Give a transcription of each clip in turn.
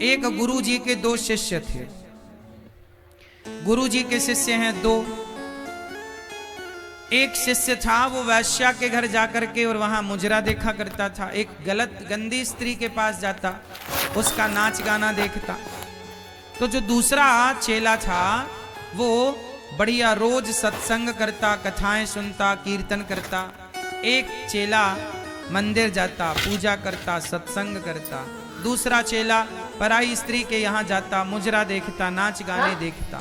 एक गुरु जी के दो शिष्य थे। गुरु जी के शिष्य हैं दो। एक शिष्य था वो वैश्या के घर जाकर के और वहां मुजरा देखा करता था। एक गलत गंदी स्त्री के पास जाता, उसका नाच गाना देखता। तो जो दूसरा चेला था वो बढ़िया रोज सत्संग करता, कथाएं सुनता, कीर्तन करता। एक चेला मंदिर जाता, पूजा करता, सत्संग करता। दूसरा चेला पराई स्त्री के यहाँ जाता, मुजरा देखता, नाच गाने देखता।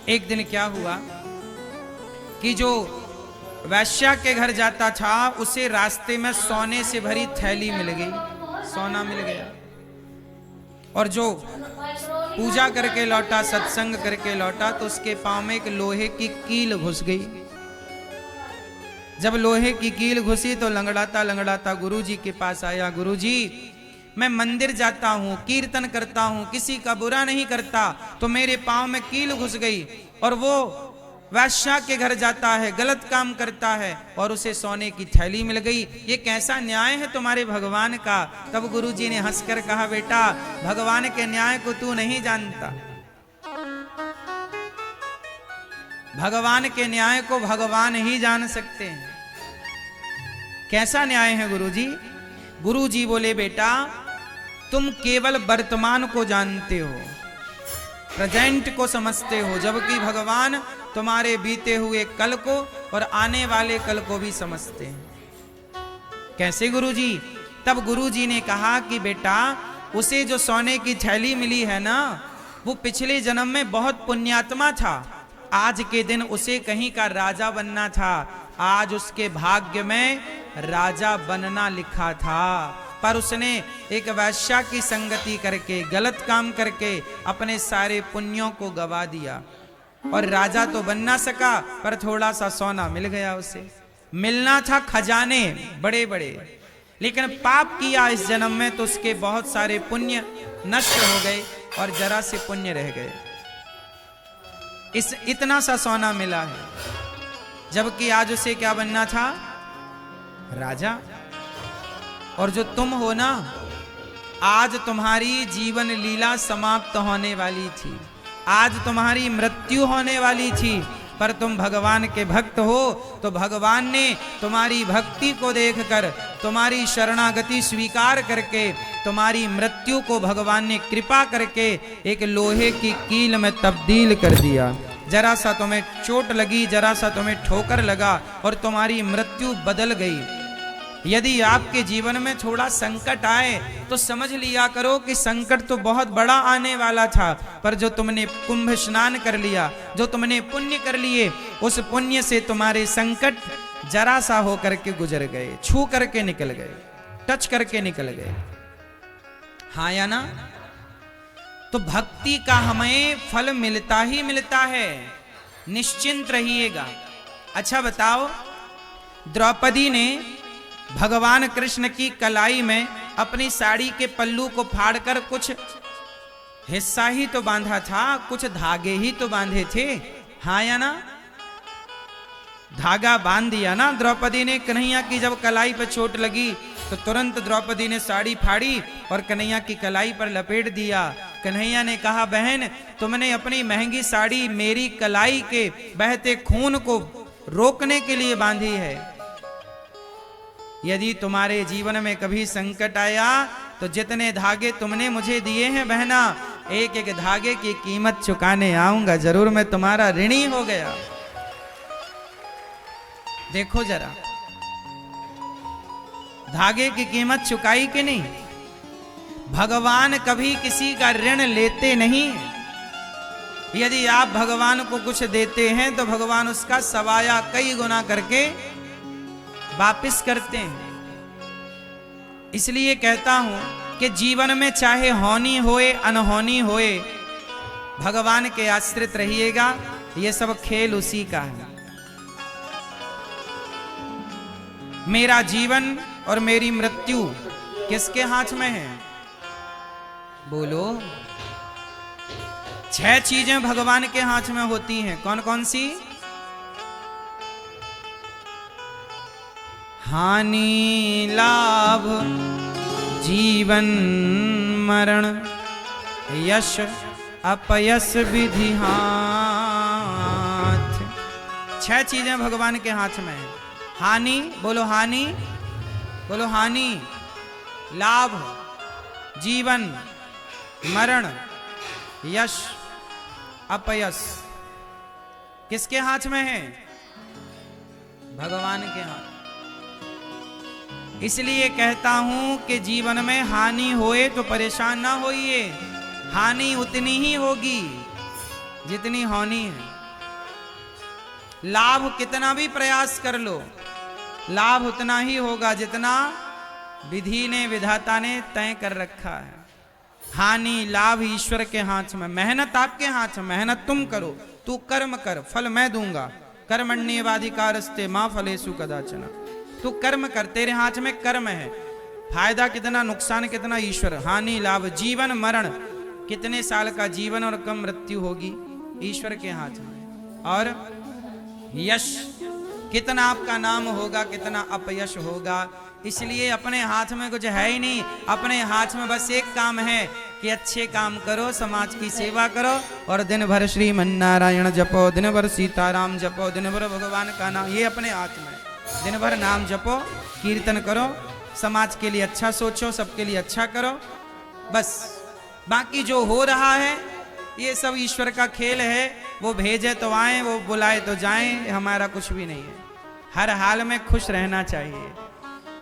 एक दिन क्या हुआ कि जो वैश्या के घर जाता था उसे रास्ते में सोने से भरी थैली मिल गई, सोना मिल गया। और जो पूजा करके लौटा, सत्संग करके लौटा, तो उसके पांव में एक लोहे की कील घुस गई। जब लोहे की कील घुसी तो लंगड़ाता लंगड़ाता गुरुजी के पास आया। गुरुजी, मैं मंदिर जाता हूँ, कीर्तन करता हूँ, किसी का बुरा नहीं करता, तो मेरे पांव में कील घुस गई। और वो वैश्या के घर जाता है, गलत काम करता है और उसे सोने की थैली मिल गई। ये कैसा न्याय है तुम्हारे भगवान का? तब गुरुजी ने हंसकर कहा, बेटा, भगवान के न्याय को तू नहीं जानता। भगवान के न्याय को भगवान ही जान सकते हैं। कैसा न्याय है गुरुजी? गुरुजी बोले, बेटा, तुम केवल वर्तमान को जानते हो, प्रेजेंट को समझते हो, जबकि भगवान तुम्हारे बीते हुए कल को और आने वाले कल को भी समझते हैं। कैसे गुरुजी? तब गुरुजी ने कहा कि बेटा, उसे जो सोने की थैली मिली है ना, वो पिछले जन्म में बहुत पुण्यात्मा था। आज के दिन उसे कहीं का राजा बनना था। आज उसके भाग्य में राजा बनना लिखा था, पर उसने एक वैश्या की संगति करके, गलत काम करके अपने सारे पुण्यों को गवा दिया। और राजा तो बन ना सका, पर थोड़ा सा सोना मिल गया उसे। मिलना था खजाने बड़े बड़े, लेकिन पाप किया इस जन्म में तो उसके बहुत सारे पुण्य नष्ट हो गए और जरा से पुण्य रह गए। इतना सा सोना मिला है, जबकि आज उसे क्या बनना था? राजा। और जो तुम हो ना, आज तुम्हारी जीवन लीला समाप्त होने वाली थी, आज तुम्हारी मृत्यु होने वाली थी, पर तुम भगवान के भक्त हो तो भगवान ने तुम्हारी भक्ति को देखकर, तुम्हारी शरणागति स्वीकार करके, तुम्हारी मृत्यु को भगवान ने कृपा करके एक लोहे की कील में तब्दील कर दिया। जरा सा तुम्हें चोट लगी, जरा सा तुम्हें ठोकर लगा और तुम्हारी मृत्यु बदल गई। यदि आपके जीवन में थोड़ा संकट आए तो समझ लिया करो कि संकट तो बहुत बड़ा आने वाला था, पर जो तुमने कुंभ स्नान कर लिया, जो तुमने पुण्य कर लिए, उस पुण्य से तुम्हारे संकट जरा सा हो करके गुजर गए, छू करके निकल गए, टच करके निकल गए। हाँ या ना? तो भक्ति का हमें फल मिलता ही मिलता है, निश्चिंत रहिएगा। अच्छा बताओ, द्रौपदी ने भगवान कृष्ण की कलाई में अपनी साड़ी के पल्लू को फाड़कर कुछ हिस्सा ही तो बांधा था, कुछ धागे ही तो बांधे थे। हाँ या ना? धागा बांध दिया ना द्रौपदी ने। कन्हैया की जब कलाई पर चोट लगी तो तुरंत द्रौपदी ने साड़ी फाड़ी और कन्हैया की कलाई पर लपेट दिया। कन्हैया ने कहा, बहन, तुमने अपनी महंगी साड़ी मेरी कलाई के बहते खून को रोकने के लिए बांधी है। यदि तुम्हारे जीवन में कभी संकट आया तो जितने धागे तुमने मुझे दिए हैं बहना, एक एक धागे की कीमत चुकाने आऊंगा जरूर। मैं तुम्हारा ऋणी हो गया। देखो जरा, धागे की कीमत चुकाई कि नहीं? भगवान कभी किसी का ऋण लेते नहीं। यदि आप भगवान को कुछ देते हैं तो भगवान उसका सवाया कई गुना करके वापिस करते हैं। इसलिए कहता हूं कि जीवन में चाहे होनी होए अनहोनी होए, भगवान के आश्रित रहिएगा। ये सब खेल उसी का है। मेरा जीवन और मेरी मृत्यु किसके हाथ में है? बोलो। 6 चीजें भगवान के हाथ में होती हैं। कौन कौन सी? हानि लाभ जीवन मरण, यश अपयश विधि हाथ। 6 चीजें भगवान के हाथ में है। हानि, बोलो हानि, बोलो हानि, लाभ, जीवन, मरण, यश, अपयश। किसके हाथ में है? भगवान के हाथ। इसलिए कहता हूं कि जीवन में हानि होए तो परेशान ना होइए। हानि उतनी ही होगी जितनी होनी है। लाभ कितना भी प्रयास कर लो, लाभ उतना ही होगा जितना विधि ने, विधाता ने तय कर रखा है। हानि लाभ ईश्वर के हाथ में, मेहनत आपके हाथ में। मेहनत तुम करो, तू कर्म कर, फल मैं दूंगा। कर्मण्येवाधिकारस्ते मां फलेषु कदाचन। तू कर्म कर, तेरे हाथ में कर्म है। फायदा कितना, नुकसान कितना, ईश्वर। हानि लाभ, जीवन मरण, कितने साल का जीवन और कब मृत्यु होगी, ईश्वर के हाथ में। और यश, कितना आपका नाम होगा, कितना अपयश होगा। इसलिए अपने हाथ में कुछ है ही नहीं। अपने हाथ में बस एक काम है कि अच्छे काम करो, समाज की सेवा करो और दिन भर श्रीमन्नारायण जपो, दिन भर सीताराम जपो, दिन भर भगवान का नाम, ये अपने हाथ में। दिन भर नाम जपो, कीर्तन करो, समाज के लिए अच्छा सोचो, सबके लिए अच्छा करो, बस। बाकी जो हो रहा है ये सब ईश्वर का खेल है। वो भेजे तो आए, वो बुलाए तो जाएं, हमारा कुछ भी नहीं है। हर हाल में खुश रहना चाहिए।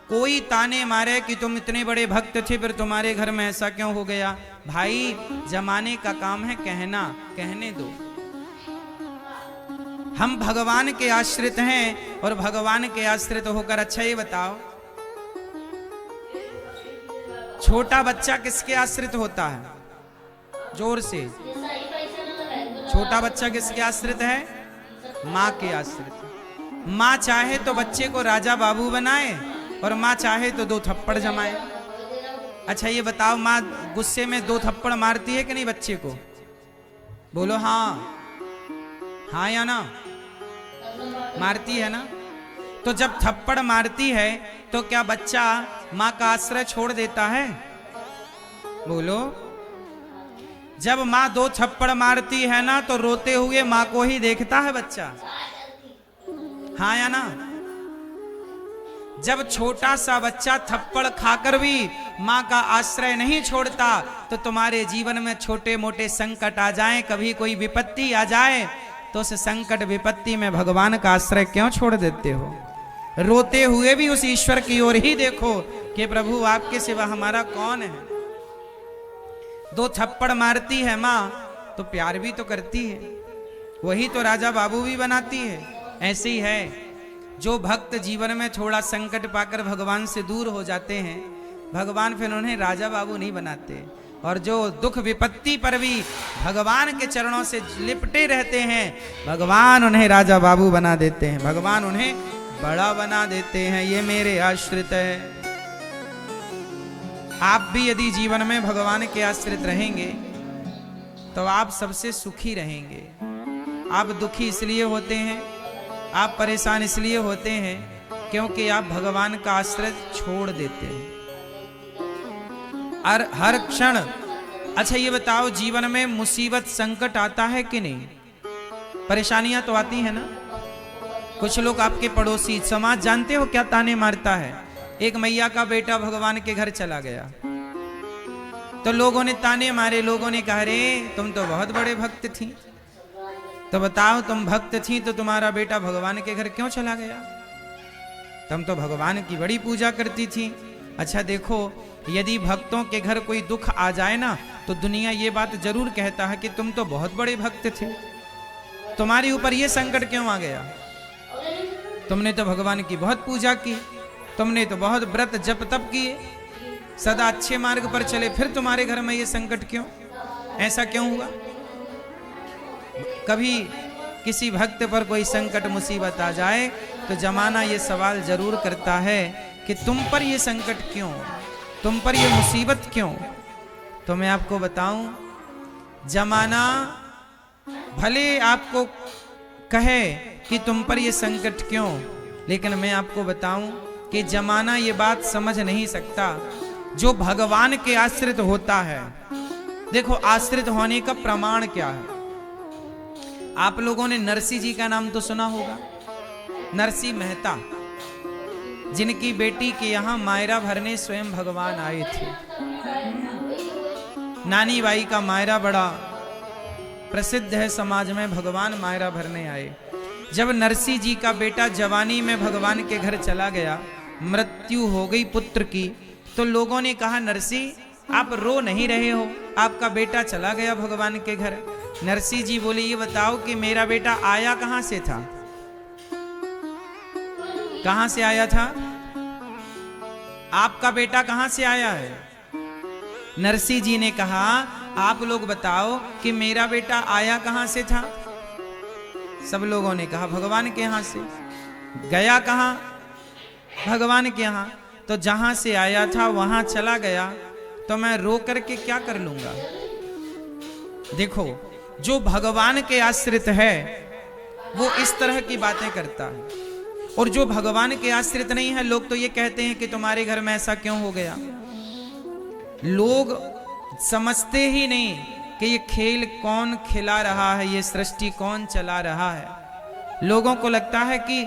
कोई ताने मारे कि तुम इतने बड़े भक्त थे फिर तुम्हारे घर में ऐसा क्यों हो गया, भाई जमाने का काम है कहना, कहने दो। हम भगवान के आश्रित हैं और भगवान के आश्रित होकर, अच्छा ये बताओ, छोटा बच्चा किसके आश्रित होता है? जोर से, छोटा बच्चा किसके आश्रित है? माँ के आश्रित। माँ चाहे तो बच्चे को राजा बाबू बनाए और माँ चाहे तो 2 थप्पड़ जमाए। अच्छा ये बताओ, माँ गुस्से में 2 थप्पड़ मारती है कि नहीं बच्चे को? बोलो हाँ, हाँ या ना? मारती है ना? तो जब थप्पड़ मारती है तो क्या बच्चा माँ का आश्रय छोड़ देता है? बोलो। जब माँ 2 थप्पड़ मारती है ना तो रोते हुए माँ को ही देखता है बच्चा, हाँ या ना? जब छोटा सा बच्चा थप्पड़ खाकर भी माँ का आश्रय नहीं छोड़ता तो तुम्हारे जीवन में छोटे मोटे संकट आ जाएं, कभी कोई विपत्ति आ जाए तो उस संकट विपत्ति में भगवान का आश्रय क्यों छोड़ देते हो? रोते हुए भी उस ईश्वर की ओर ही देखो कि प्रभु आपके सिवा हमारा कौन है। 2 थप्पड़ मारती है माँ तो प्यार भी तो करती है, वही तो राजा बाबू भी बनाती है। ऐसे ही है, जो भक्त जीवन में थोड़ा संकट पाकर भगवान से दूर हो जाते हैं, भगवान फिर उन्हें राजा बाबू नहीं बनाते। और जो दुख विपत्ति पर भी भगवान के चरणों से लिपटे रहते हैं, भगवान उन्हें राजा बाबू बना देते हैं, भगवान उन्हें बड़ा बना देते हैं। ये मेरे आश्रित है। आप भी यदि जीवन में भगवान के आश्रित रहेंगे तो आप सबसे सुखी रहेंगे। आप दुखी इसलिए होते हैं, आप परेशान इसलिए होते हैं क्योंकि आप भगवान का आश्रय छोड़ देते हैं और हर क्षण। अच्छा ये बताओ, जीवन में मुसीबत संकट आता है कि नहीं? परेशानियां तो आती है ना। कुछ लोग आपके पड़ोसी, समाज जानते हो क्या ताने मारता है? एक मैया का बेटा भगवान के घर चला गया तो लोगों ने ताने मारे, लोगों ने कहा रे तुम तो बहुत बड़े भक्त थी, तो बताओ तुम भक्त थी तो तुम्हारा बेटा भगवान के घर क्यों चला गया? तुम तो भगवान की बड़ी पूजा करती थी। अच्छा देखो, यदि भक्तों के घर कोई दुख आ जाए ना तो दुनिया ये बात जरूर कहता है कि तुम तो बहुत बड़े भक्त थे, तुम्हारे ऊपर ये संकट क्यों आ गया? तुमने तो भगवान की बहुत पूजा की, तुमने तो बहुत व्रत जप तप किए, सदा अच्छे मार्ग पर चले, फिर तुम्हारे घर में ये संकट क्यों? ऐसा क्यों हुआ? कभी किसी भक्त पर कोई संकट मुसीबत आ जाए तो जमाना ये सवाल जरूर करता है कि तुम पर ये संकट क्यों, तुम पर ये मुसीबत क्यों? तो मैं आपको बताऊं, जमाना भले आपको कहे कि तुम पर ये संकट क्यों, लेकिन मैं आपको बताऊं कि जमाना ये बात समझ नहीं सकता। जो भगवान के आश्रित होता है देखो आश्रित होने का प्रमाण क्या है। आप लोगों ने नरसिंह जी का नाम तो सुना होगा, नरसिंह मेहता, जिनकी बेटी के यहां मायरा भरने स्वयं भगवान आए थे। नानी बाई का मायरा बड़ा प्रसिद्ध है समाज में, भगवान मायरा भरने आए। जब नरसिंह जी का बेटा जवानी में भगवान के घर चला गया, मृत्यु हो गई पुत्र की, तो लोगों ने कहा नरसिंह आप रो नहीं रहे हो, आपका बेटा चला गया भगवान के घर। नरसिंह जी बोले ये बताओ कि मेरा बेटा आया कहां से था, कहां से आया था, आपका बेटा कहां से आया है। नरसिंह जी ने कहा आप लोग बताओ कि मेरा बेटा आया कहां से था। सब लोगों ने कहा भगवान के यहां से। गया कहां, भगवान के यहां। तो जहां से आया था वहां चला गया, तो मैं रो करके क्या कर लूंगा। देखो जो भगवान के आश्रित है वो इस तरह की बातें करता है, और जो भगवान के आश्रित नहीं है, लोग तो ये कहते हैं कि तुम्हारे घर में ऐसा क्यों हो गया। लोग समझते ही नहीं कि ये खेल कौन खिला रहा है, ये सृष्टि कौन चला रहा है। लोगों को लगता है कि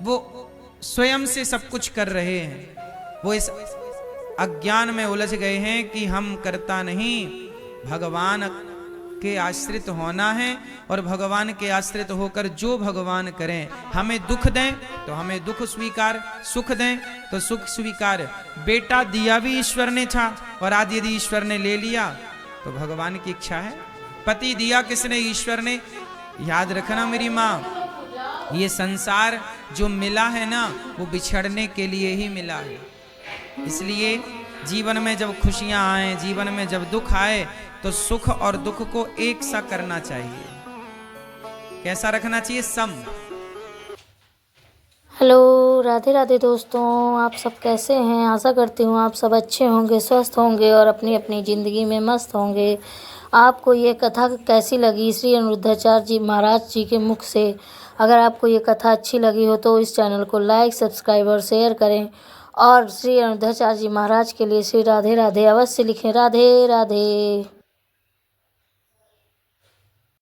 वो स्वयं से सब कुछ कर रहे हैं। वो इस अज्ञान में उलझ गए हैं कि हम करता नहीं, भगवान के आश्रित होना है, और भगवान के आश्रित होकर जो भगवान करें, हमें दुख दें तो हमें दुख स्वीकार, सुख दें तो सुख स्वीकार। बेटा दिया भी ईश्वर ने था, और आज यदि ईश्वर ने ले लिया तो भगवान की इच्छा है। पति दिया किसने, ईश्वर ने। याद रखना मेरी माँ, ये संसार जो मिला है ना, वो बिछड़ने के लिए ही मिला है। इसलिए जीवन में जब खुशियां आए, जीवन में जब दुख आए, तो सुख और दुख को एक सा करना चाहिए। कैसा रखना चाहिए, सम। हेलो, राधे राधे दोस्तों, आप सब कैसे हैं। आशा करती हूँ आप सब अच्छे होंगे, स्वस्थ होंगे और अपनी अपनी ज़िंदगी में मस्त होंगे। आपको ये कथा कैसी लगी श्री अनिरुद्धाचार्य जी महाराज जी के मुख से। अगर आपको ये कथा अच्छी लगी हो तो इस चैनल को लाइक, सब्सक्राइब और शेयर करें, और श्री अनिरुद्धाचार्य जी महाराज के लिए श्री राधे राधे अवश्य लिखें। राधे राधे।